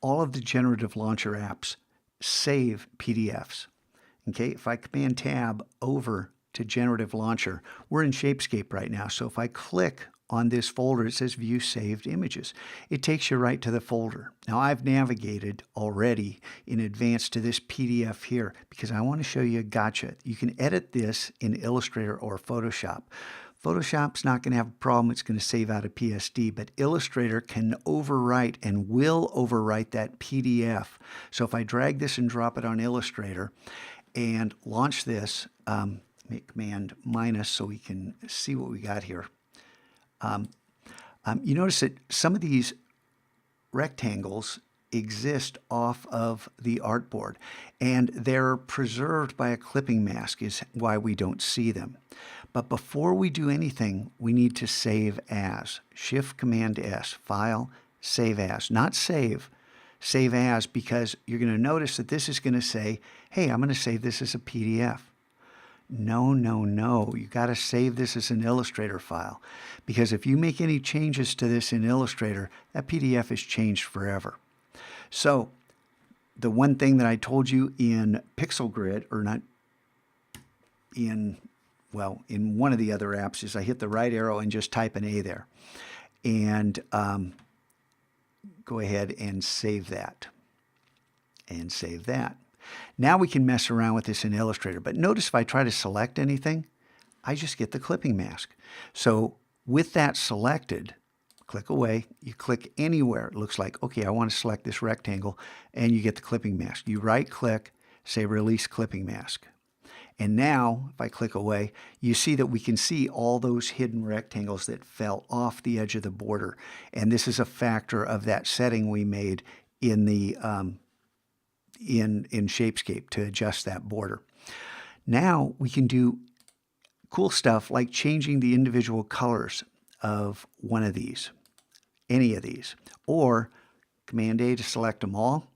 all of the generative launcher apps save PDFs. Okay, if I Command Tab over to Generative Launcher, we're in ShapeScape right now. So if I click on this folder, it says View Saved Images. It takes you right to the folder. Now I've navigated already in advance to this PDF here because I want to show you a gotcha. You can edit this in Illustrator or Photoshop. Photoshop's not going to have a problem. It's going to save out a PSD, but Illustrator can overwrite and will overwrite that PDF. So if I drag this and drop it on Illustrator and launch this, make Command minus so we can see what we got here. You notice that some of these rectangles exist off of the artboard, and they're preserved by a clipping mask is why we don't see them. But before we do anything, we need to save as. Shift Command S, File, Save As. Not save, save as, because you're going to notice that this is going to say, hey, I'm going to save this as a PDF. No, no, no. You got to save this as an Illustrator file, because if you make any changes to this in Illustrator, that PDF is changed forever. So the one thing that I told you in Pixel Grid, or not in, well, in one of the other apps, is I hit the right arrow and just type an A there. And go ahead and save that. And save that. Now we can mess around with this in Illustrator. But notice if I try to select anything, I just get the clipping mask. So with that selected, click away, you click anywhere. It looks like, okay, I want to select this rectangle, and you get the clipping mask. You right click, say Release Clipping Mask. And now, if I click away, you see that we can see all those hidden rectangles that fell off the edge of the border. And this is a factor of that setting we made in the in ShapeScape to adjust that border. Now we can do cool stuff like changing the individual colors of one of these, any of these, or Command A to select them all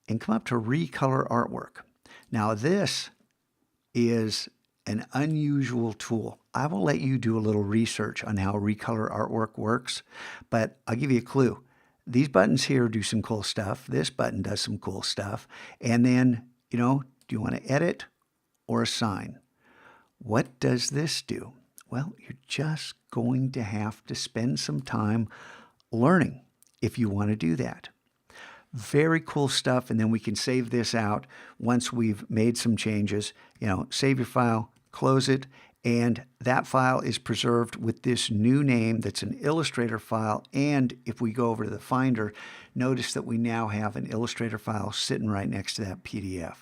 and come up to Recolor Artwork. Now this is an unusual tool. I will let you do a little research on how Recolor Artwork works, but I'll give you a clue. These buttons here do some cool stuff. This button does some cool stuff. And then, you know, do you want to edit or assign? What does this do? Well, you're just going to have to spend some time learning if you want to do that. Very cool stuff. And then we can save this out once we've made some changes. You know, save your file, close it, and that file is preserved with this new name that's an Illustrator file. And if we go over to the Finder, notice that we now have an Illustrator file sitting right next to that PDF.